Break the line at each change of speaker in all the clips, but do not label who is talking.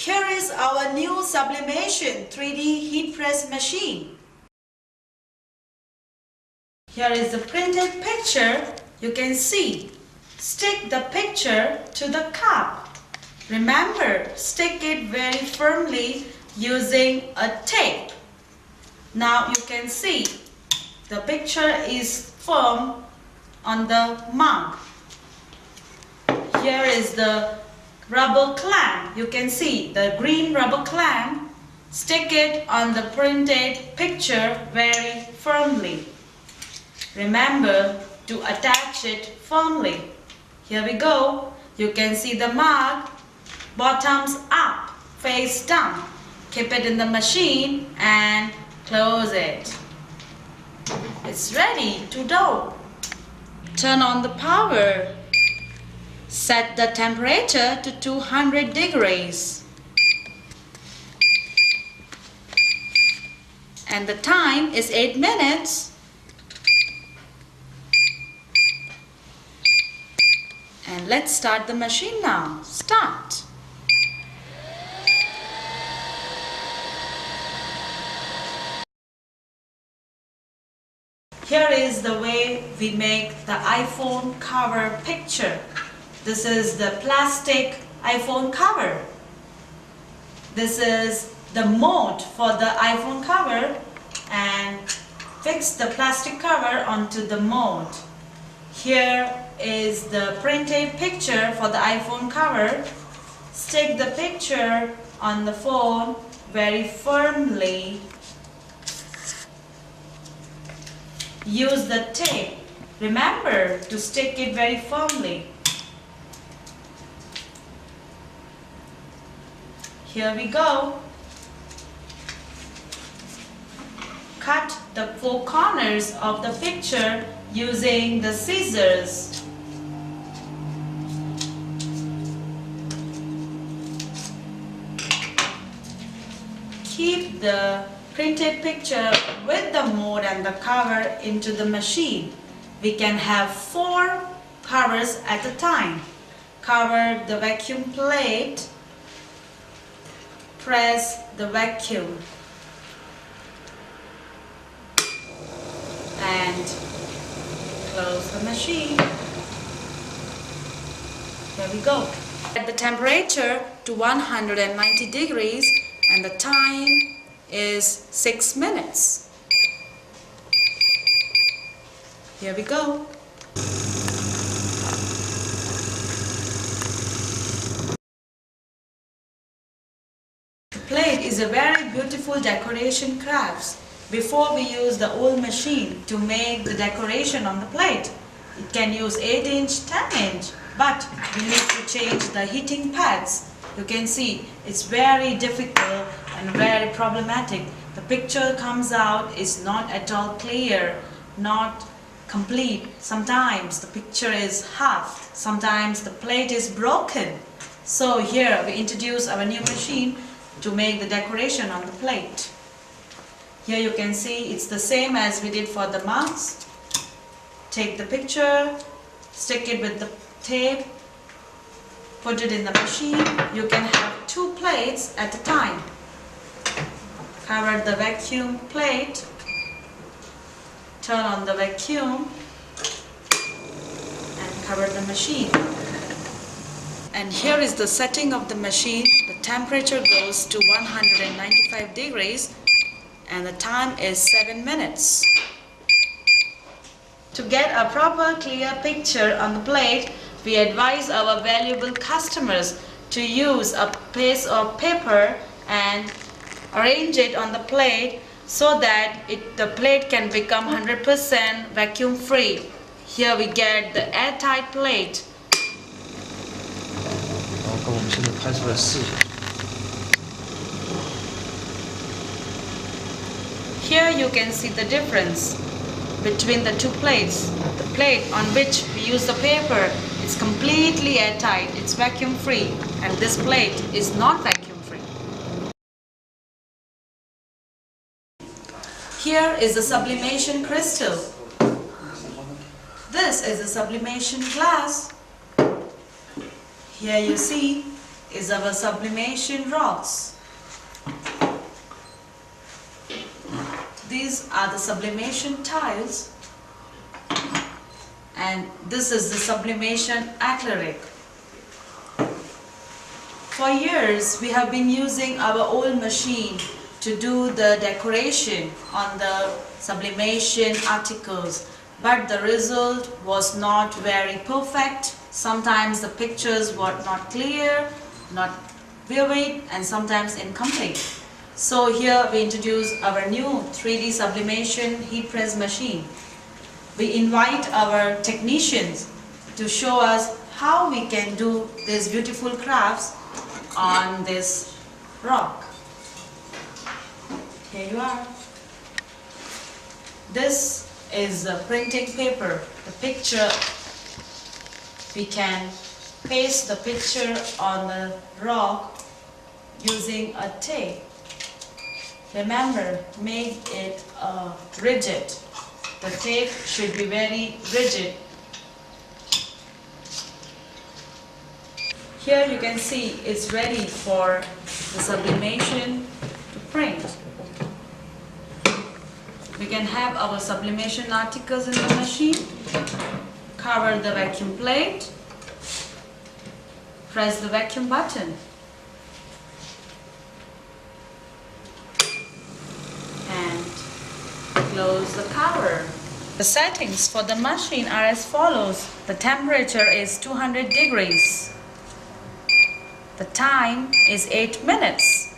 Here is our new sublimation 3D heat press machine. Here is the printed picture. You can see. Stick the picture to the cup. Remember, stick it very firmly using a tape. Now you can see the picture is firm on the mug. Here is the rubber clamp. You can see the green rubber clamp. Stick it on the printed picture very firmly. Remember to attach it firmly. Here we go. You can see the mug, bottoms up, face down. Keep it in the machine and close it. It's ready to dough. Turn on the power. Set the temperature to 200 degrees. And the time is 8 minutes. And let's start the machine now. Start. Here is the way we make the iPhone cover picture. This is the plastic iPhone cover. This is the mold for the iPhone cover, and fix the plastic cover onto the mold. Here is the printed picture for the iPhone cover. Stick the picture on the phone very firmly. Use the tape. Remember to stick it very firmly. Here we go. Cut the 4 corners of the picture using the scissors. Keep the printed picture with the mold and the cover into the machine. We can have 4 covers at a time. Cover the vacuum plate. Press the vacuum. And close the machine. Here we go. Set the temperature to 190 degrees and the time is 6 minutes. Here we go. The plate is a very beautiful decoration crafts. Before we use the old machine to make the decoration on the plate, it can use 8-inch, 10-inch, but we need to change the heating pads. You can see it's very difficult and very problematic. The picture comes out is not at all clear, not complete. Sometimes the picture is half, sometimes the plate is broken. So here we introduce our new machine to make the decoration on the plate. Here you can see it's the same as we did for the mugs. Take the picture, stick it with the tape, put it in the machine. You can have 2 plates at a time. Cover the vacuum plate, turn on the vacuum and cover the machine. And here is the setting of the machine. The temperature goes to 195 degrees and the time is 7 minutes. To get a proper clear picture on the plate, we advise our valuable customers to use a piece of paper and arrange it on the plate so that the plate can become 100% vacuum free. Here we get the airtight plate. Here you can see the difference between the 2 plates. The plate on which we use the paper is completely airtight, it's vacuum free, and this plate is not vacuum free. Here is the sublimation crystal. This is the sublimation glass. Here you see is our sublimation rocks. These are the sublimation tiles, and this is the sublimation acrylic. For years we have been using our old machine to do the decoration on the sublimation articles, but the result was not very perfect. Sometimes the pictures were not clear, not vivid, and sometimes incomplete. So here we introduce our new 3D sublimation heat press machine. We invite our technicians to show us how we can do these beautiful crafts on this rock. Here you are. This is the printing paper. The picture, we can paste the picture on the rock using a tape. Remember, make it rigid. The tape should be very rigid. Here you can see it's ready for the sublimation to print. We can have our sublimation articles in the machine, cover the vacuum plate, press the vacuum button, and close the cover. The settings for the machine are as follows. The temperature is 200 degrees. The time is 8 minutes.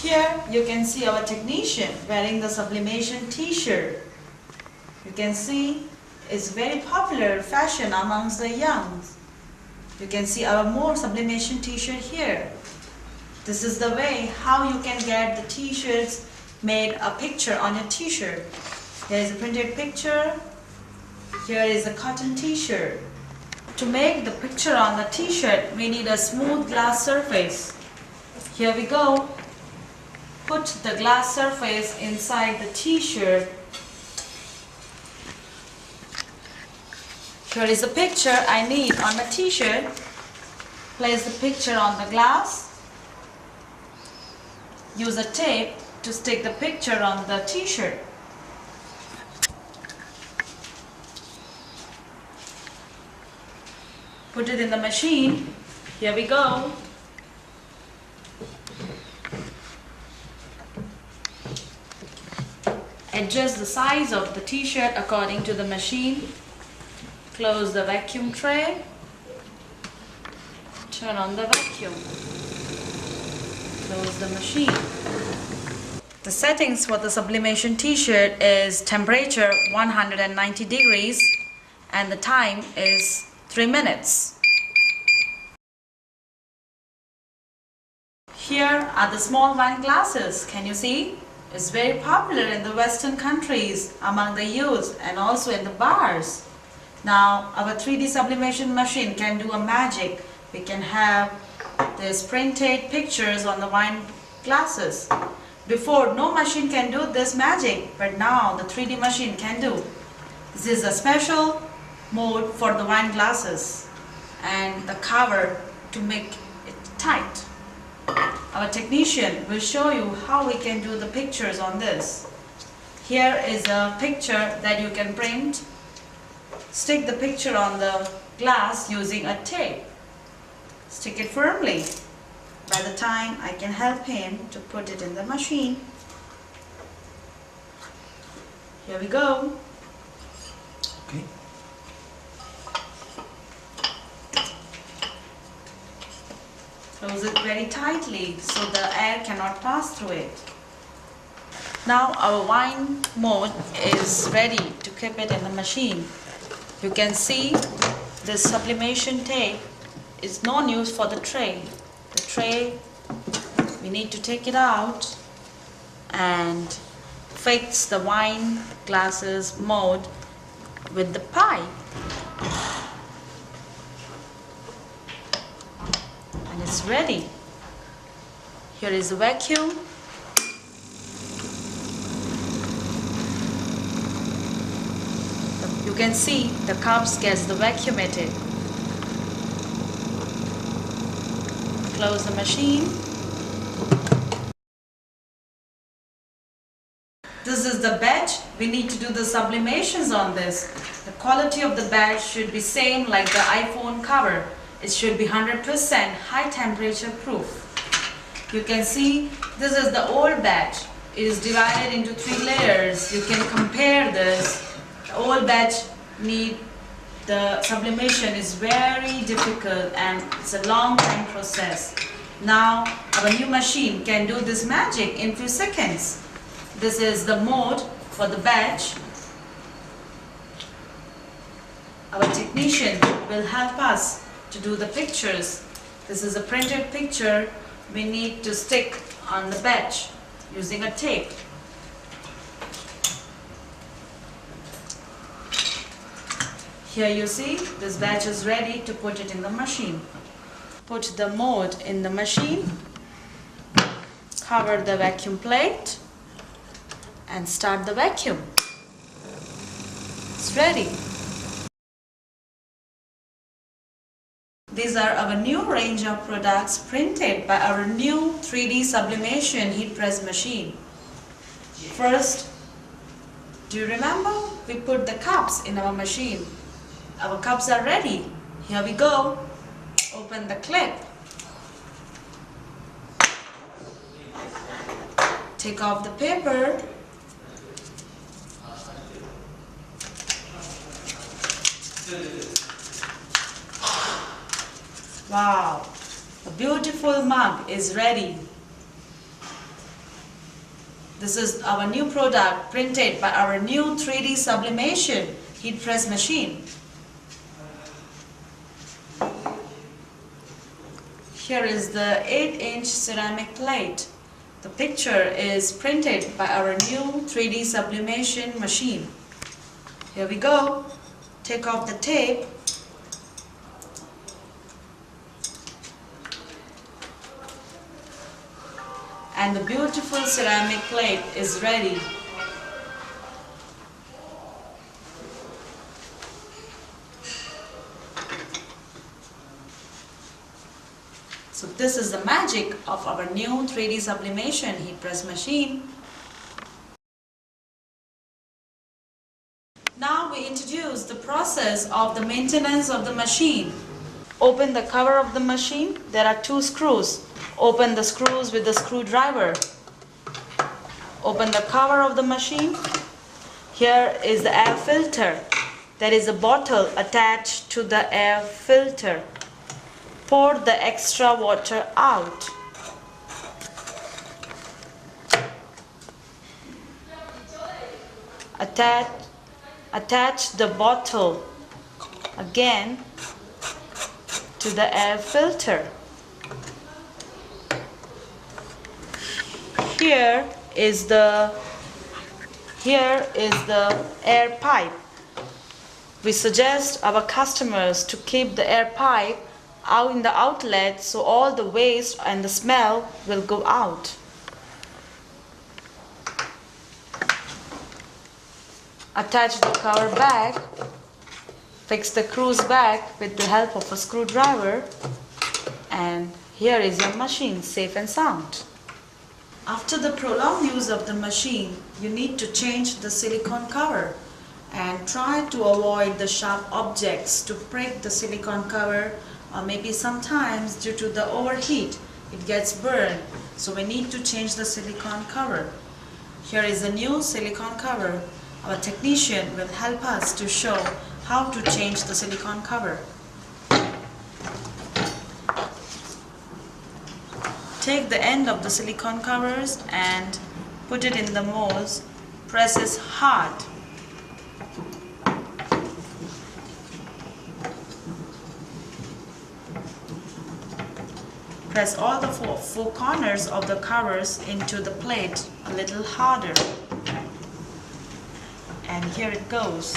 Here you can see our technician wearing the sublimation t-shirt. You can see it's very popular fashion amongst the young. You can see our more sublimation t-shirt here. This is the way how you can get the t-shirts made a picture on your t-shirt. Here is a printed picture. Here is a cotton t-shirt. To make the picture on the t-shirt, we need a smooth glass surface. Here we go. Put the glass surface inside the t-shirt. Here is the picture I need on my t-shirt. Place the picture on the glass. Use a tape to stick the picture on the t-shirt. Put it in the machine. Here we go. Adjust the size of the t-shirt according to the machine. Close the vacuum tray. Turn on the vacuum. Close the machine. The settings for the sublimation t-shirt is temperature 190 degrees and the time is 3 minutes. Here are the small wine glasses. Can you see? It's very popular in the Western countries among the youth and also in the bars. Now our 3D sublimation machine can do a magic. We can have these printed pictures on the wine glasses. Before, no machine can do this magic, but now the 3D machine can do. This is a special mode for the wine glasses and the cover to make it tight. Our technician will show you how we can do the pictures on this. Here is a picture that you can print. Stick the picture on the glass using a tape. Stick it firmly. By the time I can help him to put it in the machine. Here we go.
Okay.
Close it very tightly so the air cannot pass through it. Now our wine mode is ready to keep it in the machine. You can see this sublimation tape is no use for the tray. The tray, we need to take it out and fix the wine glasses mode with the pipe. And it's ready. Here is the vacuum. You can see the cups gets the vacuumated. Close the machine. This is the batch. We need to do the sublimations on this. The quality of the batch should be same like the iPhone cover. It should be 100% high temperature proof. You can see this is the old batch. It is divided into 3 layers. You can compare this. The old batch the sublimation is very difficult and it's a long time process. Now our new machine can do this magic in few seconds. This is the mode for the batch. Our technician will help us to do the pictures. This is a printed picture we need to stick on the batch using a tape. Here you see this batch is ready to put it in the machine. Put the mold in the machine, cover the vacuum plate and start the vacuum. It's ready. These are our new range of products printed by our new 3D sublimation heat press machine. First, do you remember? We put the cups in our machine. Our cups are ready. Here we go. Open the clip. Take off the paper. Wow, a beautiful mug is ready. This is our new product printed by our new 3D sublimation heat press machine. Here is the 8-inch ceramic plate. The picture is printed by our new 3D sublimation machine. Here we go. Take off the tape. And the beautiful ceramic plate is ready. So this is the magic of our new 3D sublimation heat press machine. Now we introduce the process of the maintenance of the machine. Open the cover of the machine. There are 2 screws. Open the screws with the screwdriver. Open the cover of the machine. Here is the air filter. There is a bottle attached to the air filter. Pour the extra water out. Attach the bottle again to the air filter. Here is the air pipe. We suggest our customers to keep the air pipe out in the outlet so all the waste and the smell will go out. Attach the cover back. Fix the screws back with the help of a screwdriver. And here is your machine, safe and sound. After the prolonged use of the machine, you need to change the silicone cover and try to avoid the sharp objects to break the silicone cover, or maybe sometimes due to the overheat it gets burned, so we need to change the silicone cover. Here is a new silicone cover. Our technician will help us to show how to change the silicone cover. Take the end of the silicone covers and put it in the molds. Press it hard. Press all the four corners of the covers into the plate a little harder. And here it goes.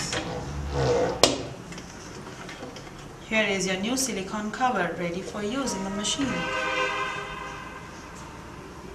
Here is your new silicone cover ready for use in the machine.